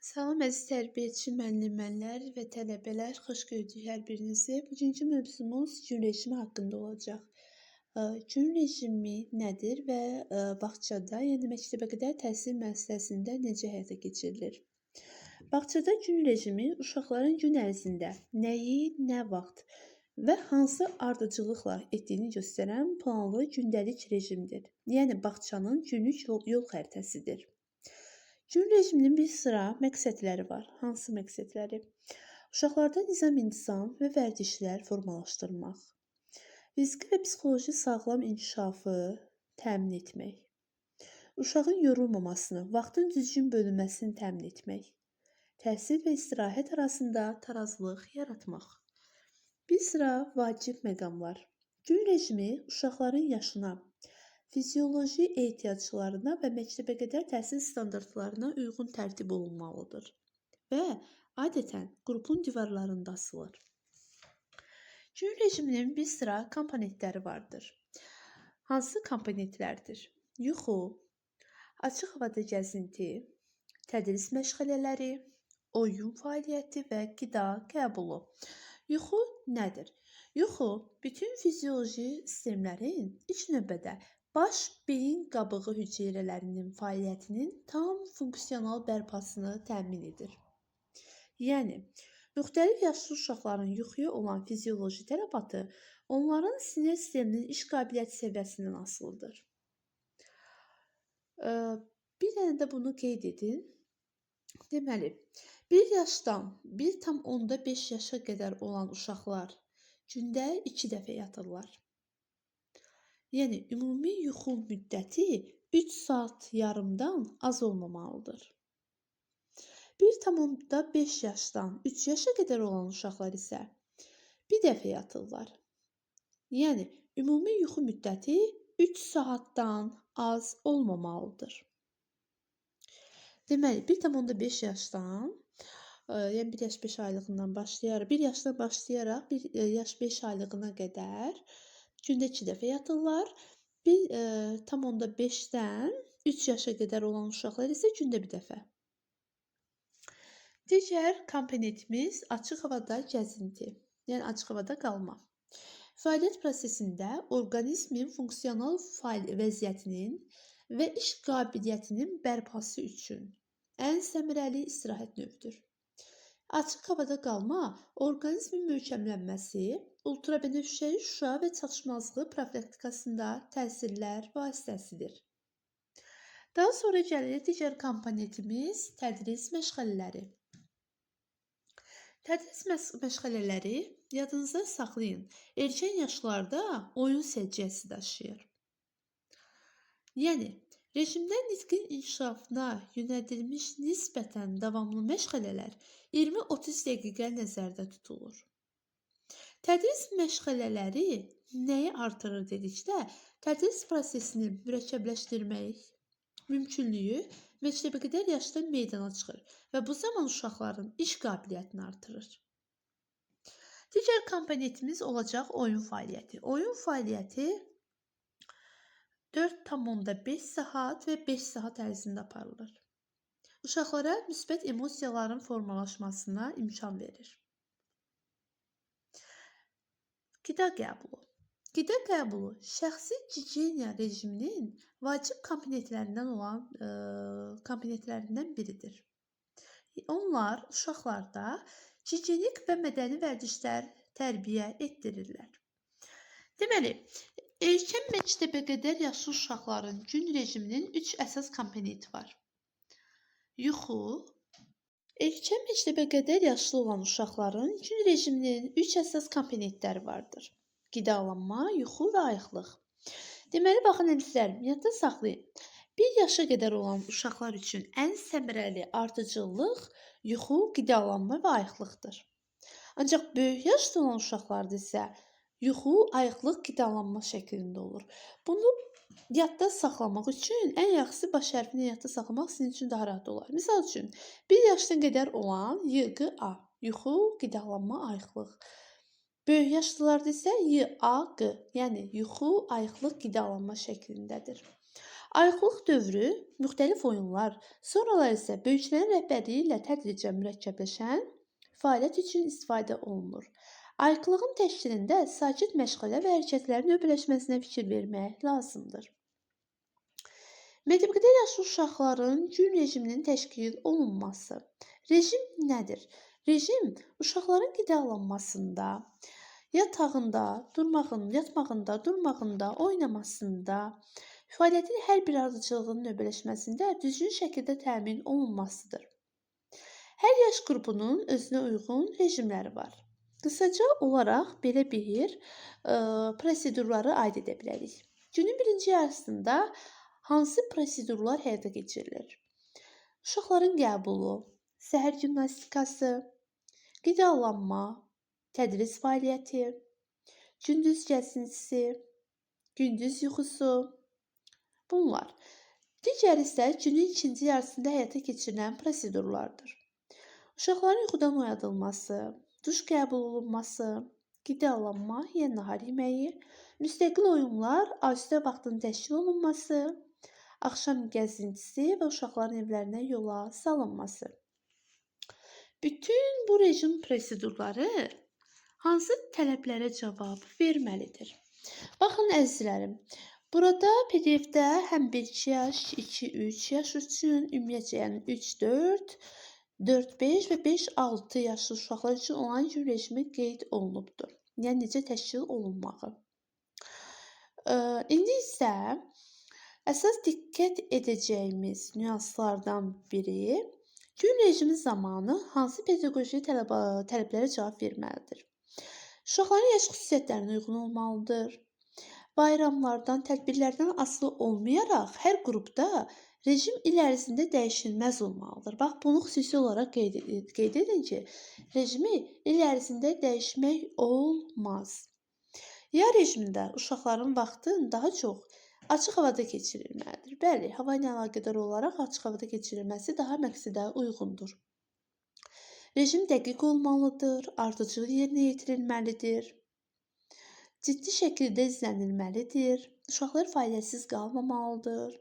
Salam əziz tərbiyəçi müəllimlər və tələbələr, xoş gördük hər birinizi. Bugünkü mövzumuz gün rejimi haqqında olacaq. Gün rejimi nədir və bağçada, yəni məktəbəqədər təhsil müəssisəsində necə həyata keçirilir? Bağçada gün rejimi uşaqların gün ərzində nəyi, nə vaxt və hansı ardıcıllıqla etdiyini göstərən planlı gündəlik rejimdir. Yəni bağçanın günlük yol xəritəsidir. Gün rejiminin bir sıra məqsədləri var. Hansı məqsədləri? Uşaqlarda nizam-intizam və vərdişlər formalaşdırmaq, fiziki və psixoloji sağlam inkişafı təmin etmək, uşağın yorulmamasını, vaxtın düzgün bölünməsini təmin etmək, təhsil və istirahət arasında tarazlıq yaratmaq. Bir sıra vacib məqamlar. Gün rejimi uşaqların yaşına, fizioloji ehtiyaclarına və məktəbəqədər təhsil standartlarına uyğun tərtib olunmalıdır və adətən qrupun divarlarında asılır. Gün rejiminin bir sıra komponentləri vardır. Hansı komponentlərdir? Yuxu, açıq havada gəzinti, tədris məşğələləri, oyun fəaliyyəti və qida qəbulu. Yuxu nədir? Yuxu bütün fizioloji sistemlərin ilk növbədə baş beyin qabığı hüceyrələrinin fəaliyyətinin tam funksional bərpasını təmin edir. Yəni, müxtəlif yaşlı uşaqların yuxuya olan fizioloji tələbatı onların sinir sisteminin iş qabiliyyəti səviyyəsindən asılıdır. Bir dənə də bunu qeyd edin. Deməli, 1 yaşdan 1,5 yaşa qədər olan uşaqlar gündə 2 dəfə yatırlar. Yəni, ümumi yuxu müddəti 3 saat yarımdan az olmamalıdır. 1,5 yaşdan 3 yaşa qədər olan uşaqlar isə 1 dəfə yatırlar. Yəni, ümumi yuxu müddəti 3 saatdan az olmamalıdır. Deməli, 1,5 yaşdan, yəni 1 yaş 5 aylığından başlayaraq, 1 yaşdan başlayaraq 1 yaş 5 aylığına qədər gündə 2 dəfə yatırlar. 1,5-dən 3 yaşa qədər olan uşaqlar isə gündə 1 dəfə. Digər komponentimiz açıq havada gəzinti, yəni açıq havada qalma. Fəaliyyət prosesində orqanizmin funksional vəziyyətinin və iş qabiliyyətinin bərpası üçün ən səmərəli istirahət növüdür. Açıq havada qalma orqanizmin möhkəmlənməsi, ultrabənövşəyi şüa və çatışmazlığı profilaktikasında təsirlər vasitəsidir. Daha sonra gəlir digər komponentimiz tədris məşğələləri. Tədris məşğələləri yadınızda saxlayın, erkən yaşlarda oyun səciyyəsi daşıyır. Yəni, rejimdə nitqin inkişafına yönəldilmiş nisbətən davamlı məşğələlər 20-30 dəqiqə nəzərdə tutulur. Tədris məşğələləri nəyi artırır dedikdə, tədris prosesini mürəkkəbləşdirmək mümkünlüyü məktəbəqədər yaşda meydana çıxır və bu zaman uşaqların iş qabiliyyətini artırır. Digər komponentimiz olacaq oyun fəaliyyəti. Oyun fəaliyyəti 4,5 saat və 5 saat ərzində aparılır. Uşaqlara müsbət emosiyaların formalaşmasına imkan verir. Qida qəbulu. Qida qəbulu şəxsi gigiyena rejiminin vacib komponentlərindən biridir. Onlar uşaqlarda gigiyenik və mədəni vərdişlər tərbiyə etdirirlər. Deməli, erkən məktəbəqədər yaşlı uşaqların gün rejiminin 3 əsas komponenti var. Yuxu. Erkən məktəbəqədər yaşlı olan uşaqların gün rejiminin 3 əsas komponentləri vardır. Qidalanma, yuxu və ayıqlıq. Deməli, baxın əzizlərim, yadda saxlayın. 1 yaşa qədər olan uşaqlar üçün ən səmərəli ardıcıllıq yuxu, qidalanma və ayıqlıqdır. Ancaq böyük yaşda olan uşaqlarda isə yuxu, ayıqlıq, qidalanma şəklində olur. Bunu yadda saxlamaq üçün ən yaxşısı baş hərfini yadda saxlamaq sizin üçün daha rahat olar. Misal üçün, 1 yaşdan qədər olan Y-Q-A, yuxu, qidalanma, ayıqlıq. Böyük yaşlılarda isə Y-A-Q, yəni yuxu, ayıqlıq, qidalanma şəklindədir. Ayıqlıq dövrü müxtəlif oyunlar, sonralar isə böyüklərin rəhbərliyi ilə tədricən mürəkkəbləşən fəaliyyət üçün istifadə olunur. Ayıqlığın təşkilində sakit məşğələ və hərəkətlərin növbələşməsinə fikir vermək lazımdır. Məktəbdə yaşlı uşaqların gün rejiminin təşkil olunması. Rejim nədir? Rejim uşaqların qidalanmasında, yatmağında, durmağında, oynamasında, fəaliyyətin hər bir ardıcıllığının növbələşməsində düzgün şəkildə təmin olunmasıdır. Hər yaş qrupunun özünə uyğun rejimləri var. Qısaca olaraq belə bir prosedurları aid edə bilərik. Günün birinci yarısında hansı prosedurlar həyata keçirilir? Uşaqların qəbulu, səhər gimnastikası, qidalanma, tədris fəaliyyəti, gündüz gəzintisi, gündüz yuxusu. Bunlar. Digəri isə günün ikinci yarısında həyata keçirilən prosedurlardır. Uşaqların yuxudan oyadılması, duş qəbul olunması, qidalanma, yəni nahar yeməyi, müstəqil oyunlar, asudə vaxtın təşkil olunması, axşam gəzintisi və uşaqların evlərinə yola salınması. Bütün bu rejim prosedurları hansı tələblərə cavab verməlidir? Baxın əzizlərim, burada PDF-də həm 1-2 yaş, 2-3 yaş üçün, ümumiyyətcə yəni 3-4, 4-5 və 5-6 yaşlı uşaqlar üçün olan gün rejimi qeyd olunubdur. Yəni necə təşkil olunmağı. İndi isə əsas diqqət edəcəyimiz nüanslardan biri gün rejimi zamanı hansı pedaqoji tələblərə cavab verməlidir? Uşaqların yaş xüsusiyyətlərinə uyğun olmalıdır. Bayramlardan, tədbirlərdən asılı olmayaraq hər qrupda rejim il ərzində dəyişilməz olmalıdır. Bax, bunu xüsusi olaraq qeyd edin ki, rejimi il ərzində dəyişmək olmaz. Yay rejimində uşaqların vaxtı daha çox açıq havada keçirilməlidir. Bəli, hava ilə əlaqədar olaraq açıq havada keçirilməsi daha məqsədə uyğundur. Rejim dəqiq olmalıdır, ardıcıl yerinə yetirilməlidir, ciddi şəkildə izlənilməlidir, uşaqlar fəaliyyətsiz qalmamalıdır.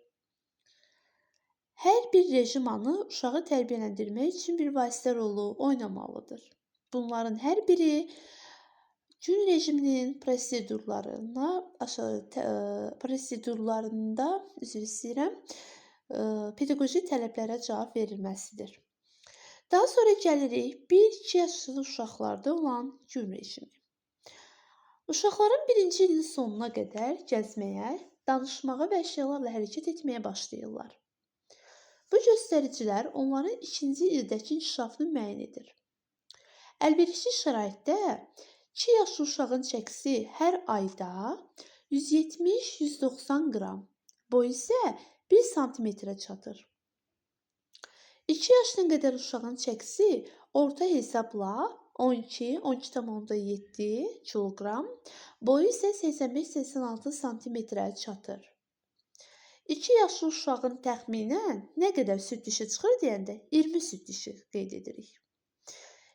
Hər bir rejim anı uşağı tərbiyələndirmək üçün bir vasitə rolu oynamalıdır. Bunların hər biri gün rejiminin prosedurlarında pedaqoji tələblərə cavab verilməsidir. Daha sonra gəlirik 1-2 yaşlı uşaqlarda olan gün rejimi. Uşaqların birinci ilin sonuna qədər gəzməyə, danışmağa və əşyalarla hərəkət etməyə başlayırlar. Bu göstəricilər onların ikinci ildəki inkişafını müəyyən edir. Əlverişli şəraitdə 2 yaşlı uşağın çəkisi hər ayda 170-190 qram, boyu isə 1 santimetrə çatır. 2 yaşına qədər uşağın çəkisi orta hesabla 12-12,7 kiloqram, boyu isə 85-86 santimetrə çatır. 2 yaşlı uşağın təxminən nə qədər süd dişi çıxır deyəndə 20 süd dişi qeyd edirik.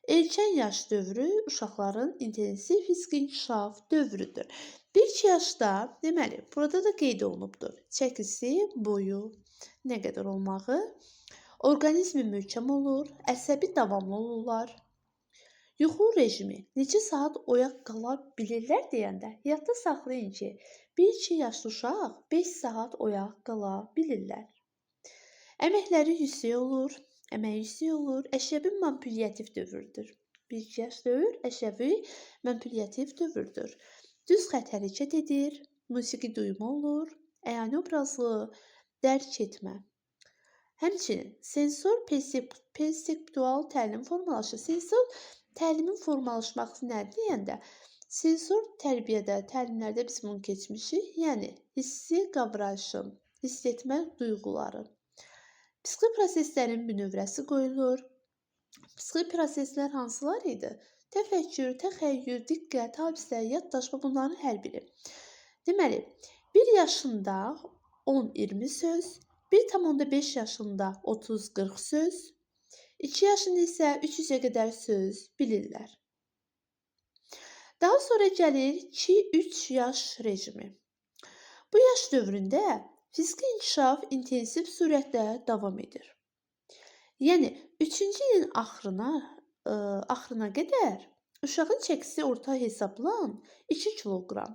Erkən yaş dövrü uşaqların intensiv fiziki inkişaf dövrüdür. 1-2 yaşda, deməli, burada da qeyd olunubdur. Çəkisi, boyu nə qədər olmağı, orqanizmi möhkəm olur, əsəbi davamlı olurlar. Yuxu rejimi neçə saat oyaq qala bilirlər deyəndə yadda saxlayın ki, 1-2 yaşlı uşaq 5 saat oyaq qala bilirlər. Əməkləri yüksək olur, əşəbi manipulyattiv dövrdür. 1-2 yaş dövr əşəbi manipulyattiv dövrdür. Düz xətt hərəkət edir, musiqi duyumu olur, əyani obrazlı dərk etmə. Həmçinin sensor perseptual təlim formalaşır. Sensor təlimin formalaşması nədir deyəndə, sensor tərbiyədə, təlimlərdə biz bunu keçmişik, yəni hissi qavrayışın, hiss etmə duyğuları. Psixi proseslərin bünövrəsi qoyulur. Psixi proseslər hansılar idi? Təfəkkür, təxəyyül, diqqət, hafizə, yaddaşma bunların hər biri. Deməli, 1 yaşında 10-20 söz, 1,5 yaşında 30-40 söz, 2 yaşında isə 300-ə qədər söz bilirlər. Daha sonra gəlir 2-3 yaş rejimi. Bu yaş dövründə fiziki inkişaf intensiv sürətlə davam edir. Yəni 3-cü ilin axırına qədər uşağın çəkisi orta hesabla 2 kiloqram,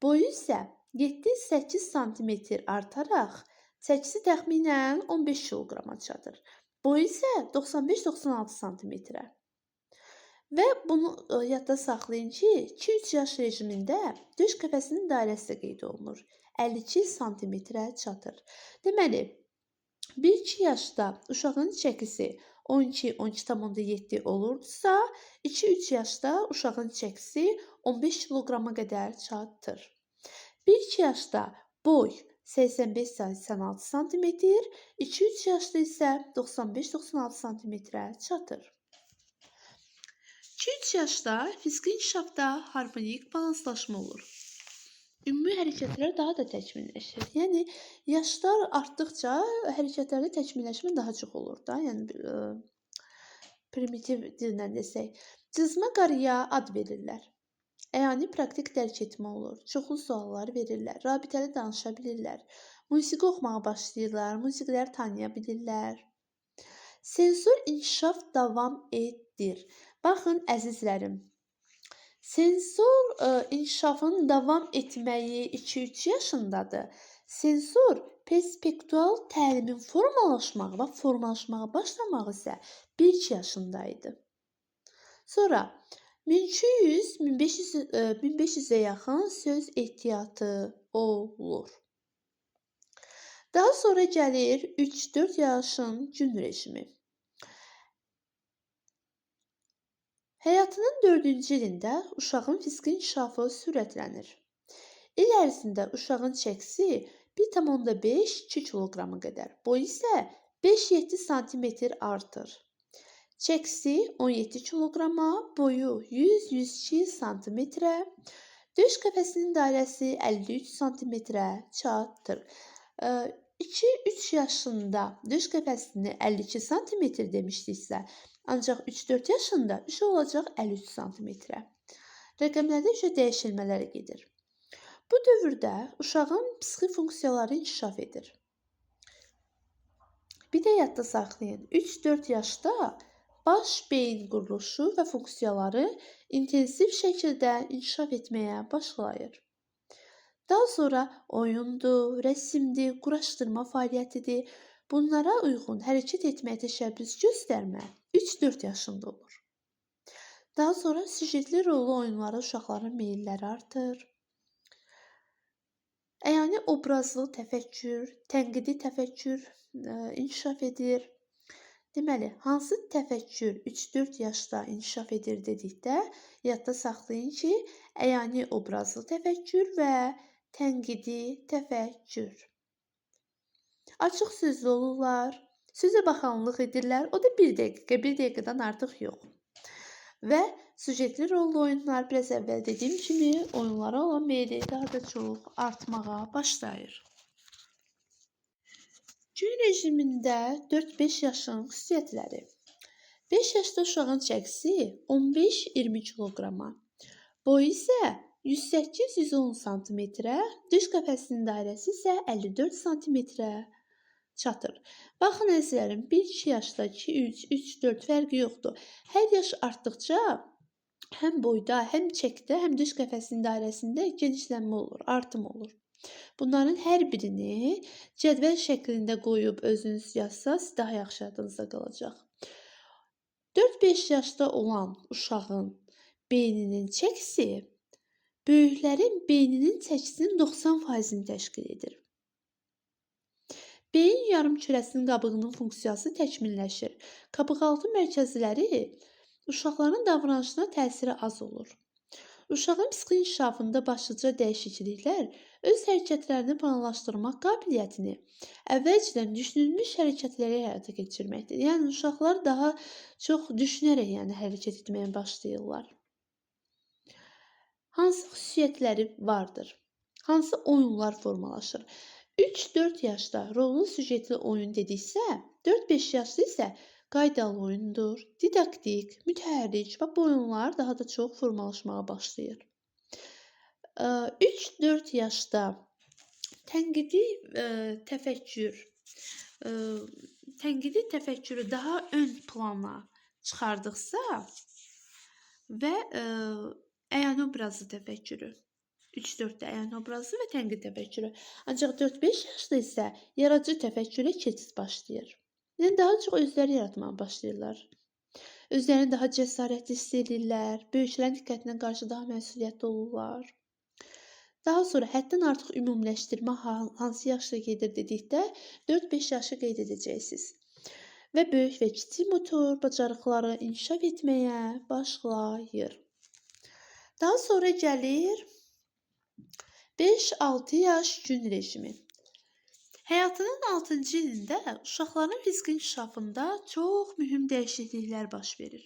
boyu isə 7-8 sm artaraq çəkisi təxminən 15 kiloqrama çatır. Boyu isə 95-96 sm. Və bunu yadda saxlayın ki, 2-3 yaş rejimində döş qəfəsinin dairəsi də qeyd olunur. 52 sm-ə çatır. Deməli, 1-2 yaşda uşağın çəkisi 12-12,7 olurdusa, 2-3 yaşda uşağın çəkisi 15 kiloqrama qədər çatır. 1-2 yaşda boy 85-86 sm, 2-3 yaşda isə 95-96 sm-ə çatır. 2-3 yaşda fiziki inkişafda harmonik balanslaşma olur. Ümumi hərəkətlər daha da təkmilləşir. Yəni, yaşlar artdıqca hərəkətlərdə təkmilləşmə daha çox olur da. Yəni, primitiv dillə desək. Cızma qarıya ad verirlər. Əyani praktik dərk etmə olur. Çoxlu suallar verirlər. Rabitəli danışa bilirlər. Musiqi oxumağa başlayırlar. Musiqiləri tanıya bilirlər. Sensor inkişaf davam edir. Baxın, əzizlərim, sensor inkişafın davam etməyi 2-3 yaşındadır. Sensor perspektual təlimin formalaşmağa başlamağı isə 1-2 yaşındaydı. Sonra 1200-1500-ə yaxın söz ehtiyatı olur. Daha sonra gəlir 3-4 yaşın gün rejimi. Həyatının 4-cü ilində uşağın fiziki inkişafı sürətlənir. İl ərzində uşağın çəkisi 1,5-2 kiloqrama qədər, boyu isə 5-7 sm artır. Çəkisi 17 kiloqrama, boyu 100-102 sm, döş qəfəsinin dairəsi 53 sm çatır. 2-3 yaşında döş qəfəsini 52 sm demişdiksə, ancaq 3-4 yaşında uşaq olacaq 53 sm. Rəqəmlərdə dəyişilmələr gedir. Bu dövrdə uşağın psixi funksiyaları inkişaf edir. Bir də yadda saxlayın, 3-4 yaşda baş-beyin quruluşu və funksiyaları intensiv şəkildə inkişaf etməyə başlayır. Daha sonra oyundur, rəsmdir, quraşdırma fəaliyyətidir. Bunlara uyğun hərəkət etməyə təşəbbüs göstərmə 3-4 yaşında olur. Daha sonra süjetli rollu oyunlara uşaqların meylləri artır. Əyani obrazlı təfəkkür, tənqidi təfəkkür inkişaf edir. Deməli, hansı təfəkkür 3-4 yaşda inkişaf edir dedikdə, yadda saxlayın ki, əyani obrazlı təfəkkür və tənqidi təfəkkür. Açıq sözlü olurlar, sözə baxanlıq edirlər, o da 1 dəqiqədən artıq yox. Və süjetli rollu oyunlar, biraz əvvəl dediyim kimi, oyunlara olan meyli daha da çox artmağa başlayır. Gün rejimində 4-5 yaşın xüsusiyyətləri. 5 yaşda uşağın çəkisi 15-20 kiloqrama, boyu isə 108-110 sm, döş qəfəsinin dairəsi isə 54 sm çatır. Baxın əzizlərim, 1-2 yaşda 2-3, 3-4 fərqi yoxdur. Hər yaş artdıqca həm boyda, həm çəkdə, həm döş qəfəsinin dairəsində genişlənmə olur, artım olur. Bunların hər birini cədvəl şəklində qoyub özünüz yazsaz daha yaxşı yadınızda qalacaq. 4-5 yaşda olan uşağın beyninin çəkisi böyüklərin beyninin çəkisinin 90%-ni təşkil edir. Beyin yarımkürəsinin qabığının funksiyası təkmilləşir. Qabıqaltı mərkəzləri uşaqların davranışına təsiri az olur. Uşağın psixi inkişafında başlıca dəyişikliklər öz hərəkətlərini planlaşdırmaq qabiliyyətini əvvəlcədən düşünülmüş hərəkətləri həyata keçirməkdir. Yəni, uşaqlar daha çox düşünərək hərəkət etməyə başlayırlar. Hansı xüsusiyyətləri vardır? Hansı oyunlar formalaşır? 3-4 yaşda rollu süjetli oyun dediksə, 4-5 yaşda isə qaydalı oyundur, didaktik, mütəhərrik və bu oyunlar daha da çox formalaşmağa başlayır. 3-4 yaşda tənqidi təfəkkür, ə, tənqidi təfəkkürü daha ön plana çıxardıqsa və əyan obrazı təfəkkürü, 3-4-də əyan obrazı və tənqid təfəkkürü. Ancaq 4-5 yaşda isə yaradıcı təfəkkürə keçid başlayır. Yəni daha çox özləri yaratmağa başlayırlar. Özlərini daha cəsarətli hiss edirlər, böyüklərin diqqətinə qarşı daha məsuliyyətli olurlar. Daha sonra həddən artıq ümumiləşdirmə hansı yaşda gedir dedikdə 4-5 yaşı qeyd edəcəksiniz. Və böyük və kiçik motor bacarıqları inkişaf etməyə başlayır. Daha sonra gəlir 5-6 yaş gün rejimi. Həyatının 6-cı ilində uşaqların fiziki inkişafında çox mühüm dəyişikliklər baş verir.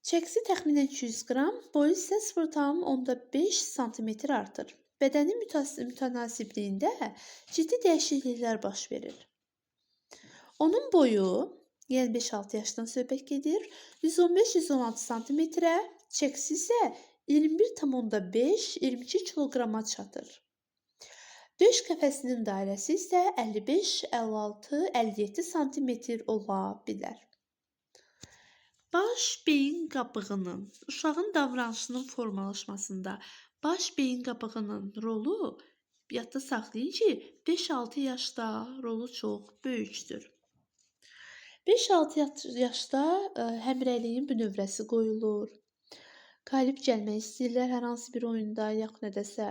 Çəkisi təxminən 200 qram, boyu isə 0,5 sm artır. Bədənin mütənasibliyində ciddi dəyişikliklər baş verir. Onun boyu, yəni 5-6 yaşdan söhbət gedir, 115-116 sm, çəkisi isə 21,5-22 kiloqrama çatır. Döş qəfəsinin dairəsi isə 55, 56, 57 sm ola bilər. Baş beyin qabığının, uşağın davranışının formalaşmasında baş beyin qabığının rolu, yadda saxlayın ki, 5-6 yaşda rolu çox böyükdür. 5-6 yaşda həmrəyliyin bünövrəsi qoyulur. Qalib gəlmək istəyirlər hər hansı bir oyunda, yaxud nədəsə.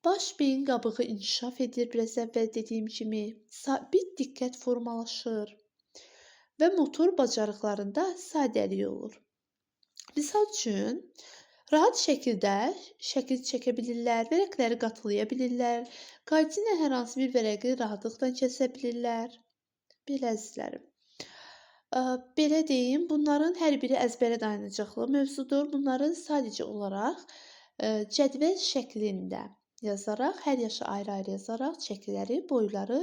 Baş beyin qabığı inkişaf edir, biraz əvvəl dediyim kimi, sabit diqqət formalaşır və motor bacarıqlarında sadəlik olur. Misal üçün, rahat şəkildə şəkil çəkə bilirlər, vərəqləri qatılaya bilirlər, qayçı ilə hər hansı bir vərəqi rahatlıqla kəsə bilirlər. Belə əzizlərim. Belə deyim, bunların hər biri əzbərə dayanacaqlı mövzudur. Bunları sadəcə olaraq cədvəl şəklində yazaraq, hər yaşa ayrı-ayrı yazaraq çəkiləri, boyları,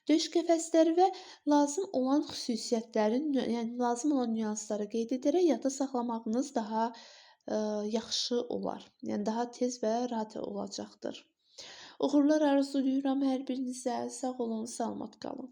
döş qəfəsləri və lazım olan xüsusiyyətlərin, yəni lazım olan nüansları qeyd edərək yadda saxlamağınız daha yaxşı olar. Yəni daha tez və rahat olacaqdır. Uğurlar arzulayıram hər birinizə. Sağ olun, salamat qalın.